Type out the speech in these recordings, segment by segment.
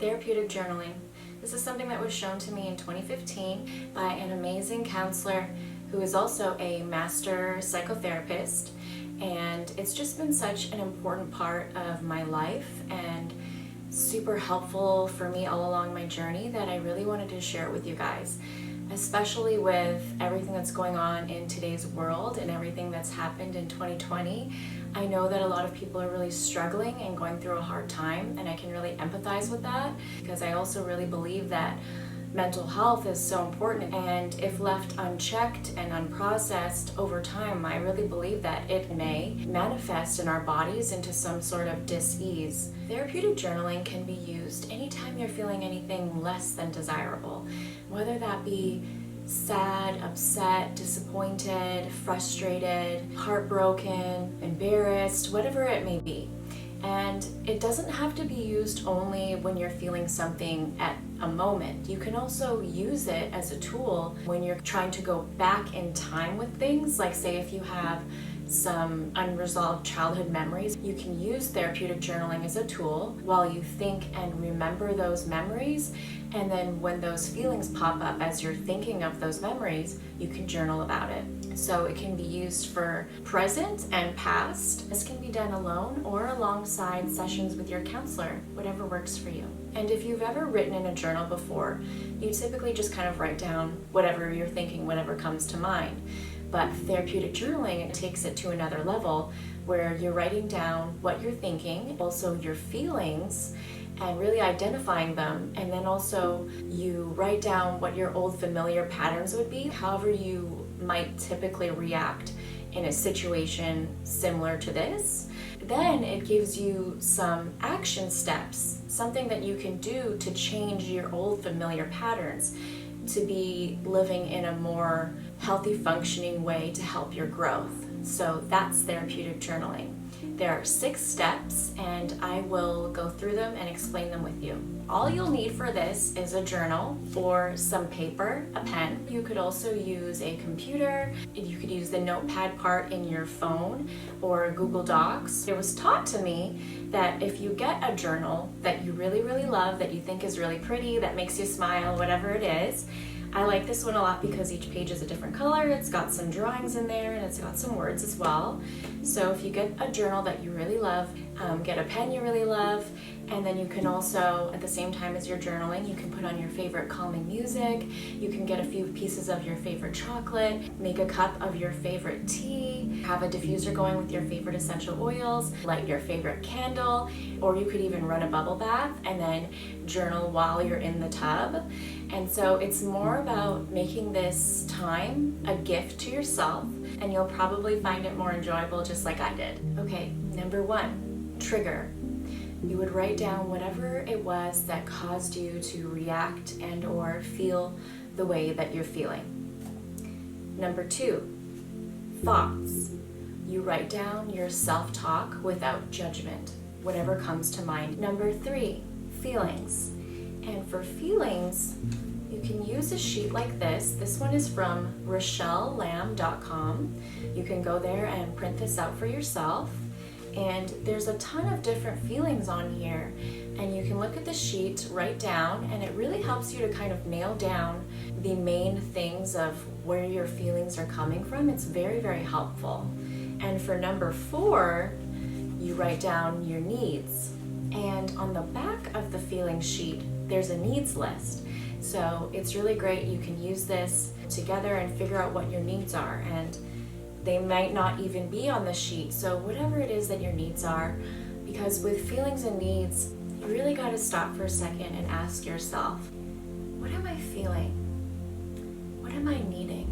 Therapeutic journaling. This is something that was shown to me in 2015 by an amazing counselor who is also a master psychotherapist, and it's just been such an important part of my life and super helpful for me all along my journey that I really wanted to share it with you guys, especially with everything that's going on in today's world and everything that's happened in 2020. I know that a lot of people are really struggling and going through a hard time, and I can really empathize with that because I also really believe that mental health is so important, and if left unchecked and unprocessed over time, I really believe that it may manifest in our bodies into some sort of dis-ease. Therapeutic journaling can be used anytime you're feeling anything less than desirable, whether that be sad, upset, disappointed, frustrated, heartbroken, embarrassed, whatever it may be. And it doesn't have to be used only when you're feeling something at a moment. You can also use it as a tool when you're trying to go back in time with things. Like, say if you have some unresolved childhood memories, you can use therapeutic journaling as a tool while you think and remember those memories. And then when those feelings pop up as you're thinking of those memories, you can journal about it. So it can be used for present and past. This can be done alone or alongside sessions with your counselor, whatever works for you. And if you've ever written in a journal before, you typically just kind of write down whatever you're thinking, whatever comes to mind. But therapeutic journaling, it takes it to another level where you're writing down what you're thinking, also your feelings, and really identifying them. And then also you write down what your old familiar patterns would be, however you might typically react in a situation similar to this. Then it gives you some action steps, something that you can do to change your old familiar patterns to be living in a more healthy, functioning way to help your growth. So that's therapeutic journaling. There are 6 steps, and I will go through them and explain them with you. All you'll need for this is a journal or some paper, a pen. You could also use a computer. You could use the notepad part in your phone or Google Docs. It was taught to me that if you get a journal that you really, really love, that you think is really pretty, that makes you smile, whatever it is. I like this one a lot because each page is a different color. It's got some drawings in there, and it's got some words as well. So if you get a journal that you really love, get a pen you really love, and then you can also, at the same time as you're journaling, you can put on your favorite calming music. You can get a few pieces of your favorite chocolate, make a cup of your favorite tea, have a diffuser going with your favorite essential oils, light your favorite candle, or you could even run a bubble bath and then journal while you're in the tub. And so it's more about making this time a gift to yourself, and you'll probably find it more enjoyable just like I did. Okay, number 1, trigger. You would write down whatever it was that caused you to react and or feel the way that you're feeling. Number 2, thoughts. You write down your self-talk without judgment, whatever comes to mind. Number 3, feelings. And for feelings, you can use a sheet like this. This one is from RochelleLamb.com. You can go there and print this out for yourself. And there's a ton of different feelings on here. And you can look at the sheet, write down, and it really helps you to kind of nail down the main things of where your feelings are coming from. It's very, very helpful. And for number 4, you write down your needs. And on the back of the feeling sheet, there's a needs list. So it's really great. You can use this together and figure out what your needs are. And they might not even be on the sheet. So whatever it is that your needs are, because with feelings and needs, you really got to stop for a second and ask yourself, what am I feeling? What am I needing?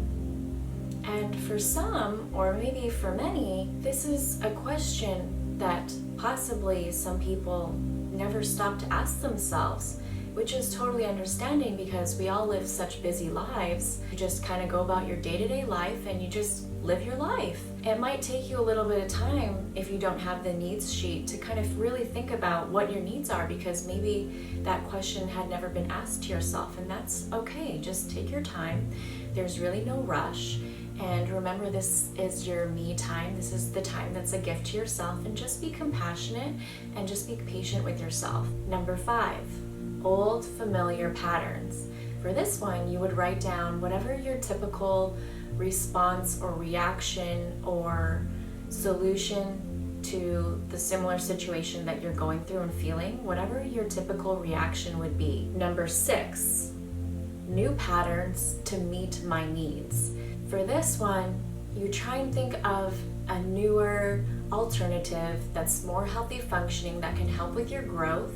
And for some, or maybe for many, this is a question that possibly some people never stop to ask themselves, which is totally understanding because we all live such busy lives. You just kind of go about your day-to-day life and you just live your life. It might take you a little bit of time if you don't have the needs sheet to kind of really think about what your needs are, because maybe that question had never been asked to yourself, and that's okay. Just take your time. There's really no rush. And remember, this is your me time. This is the time that's a gift to yourself, and just be compassionate and just be patient with yourself. Number 5, old familiar patterns. For this one, you would write down whatever your typical response or reaction or solution to the similar situation that you're going through and feeling, whatever your typical reaction would be. Number 6, new patterns to meet my needs. For this one, you try and think of a newer alternative that's more healthy functioning, that can help with your growth,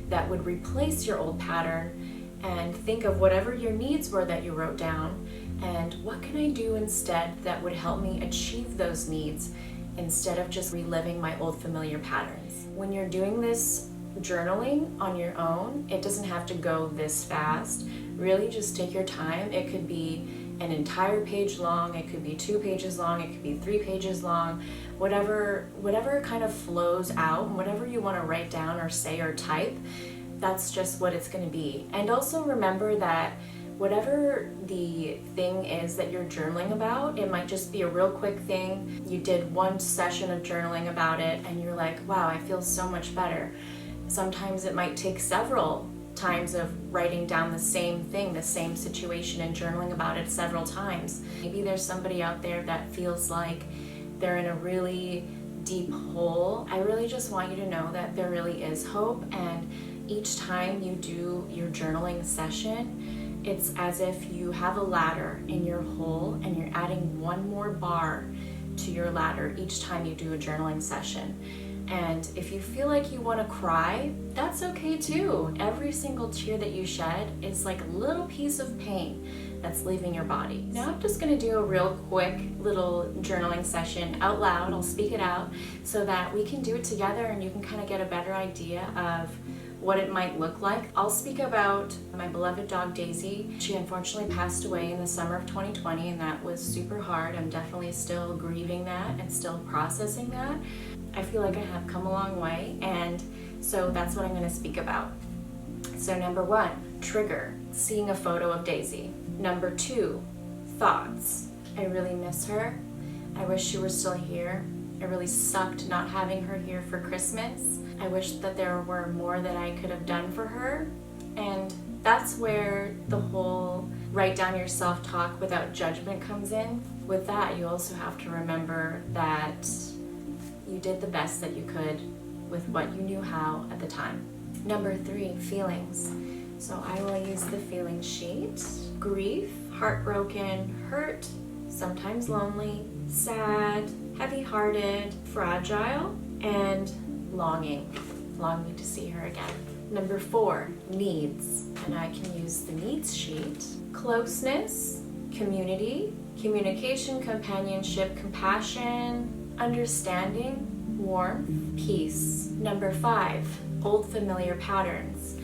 that would replace your old pattern, and think of whatever your needs were that you wrote down, and what can I do instead that would help me achieve those needs instead of just reliving my old familiar patterns. When you're doing this journaling on your own, it doesn't have to go this fast. Really just take your time. It could be an entire page long, it could be 2 pages long, it could be 3 pages long, whatever kind of flows out, and whatever you want to write down or say or type, that's just what it's going to be. And also remember that whatever the thing is that you're journaling about, it might just be a real quick thing. You did one session of journaling about it and you're like, wow, I feel so much better. Sometimes it might take several times of writing down the same thing, the same situation, and journaling about it several times. Maybe there's somebody out there that feels like they're in a really deep hole. I really just want you to know that there really is hope, and each time you do your journaling session, it's as if you have a ladder in your hole and you're adding one more bar to your ladder each time you do a journaling session. And if you feel like you want to cry, that's okay too. Every single tear that you shed is like a little piece of pain that's leaving your body. Now I'm just going to do a real quick little journaling session out loud. I'll speak it out so that we can do it together and you can kind of get a better idea of what it might look like. I'll speak about my beloved dog Daisy. She unfortunately passed away in the summer of 2020, and that was super hard. I'm definitely still grieving that and still processing that. I feel like I have come a long way, and so that's what I'm going to speak about. So number 1, trigger, seeing a photo of Daisy. Number 2, thoughts. I really miss her. I wish she were still here. It really sucked not having her here for Christmas. I wish that there were more that I could have done for her. And that's where the whole write down your self-talk without judgment comes in. With that, you also have to remember that you did the best that you could with what you knew how at the time. Number 3, feelings. So I will use the feeling sheet. Grief, heartbroken, hurt, sometimes lonely, sad, heavy-hearted, fragile, and longing to see her again. Number 4, needs, and I can use the needs sheet. Closeness, community, communication, companionship, compassion, understanding, warmth, peace. Number 5, old familiar patterns.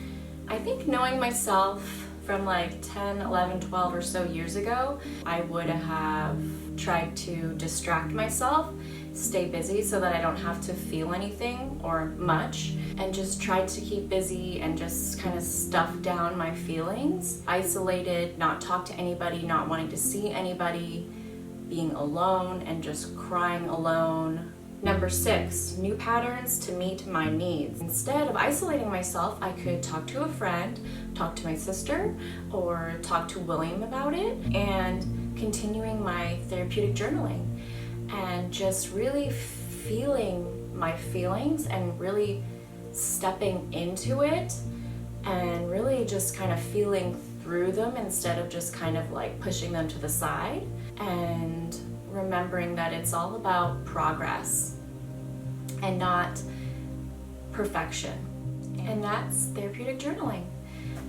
I think knowing myself from like 10, 11, 12 or so years ago, I would have tried to distract myself, stay busy so that I don't have to feel anything or much, and just tried to keep busy and just kind of stuff down my feelings. Isolated, not talk to anybody, not wanting to see anybody, being alone and just crying alone. Number 6, new patterns to meet my needs. Instead of isolating myself, I could talk to a friend, talk to my sister, or talk to William about it, and continuing my therapeutic journaling and just really feeling my feelings and really stepping into it and really just kind of feeling through them instead of just kind of like pushing them to the side, and remembering that it's all about progress and not perfection. And that's therapeutic journaling.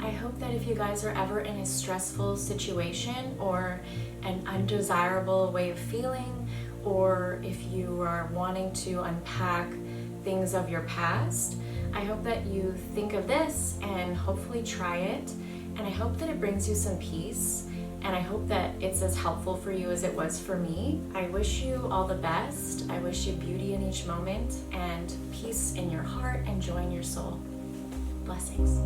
I hope that if you guys are ever in a stressful situation or an undesirable way of feeling, or if you are wanting to unpack things of your past, I hope that you think of this and hopefully try it. And I hope that it brings you some peace. And I hope that it's as helpful for you as it was for me. I wish you all the best. I wish you beauty in each moment and peace in your heart and joy in your soul. Blessings.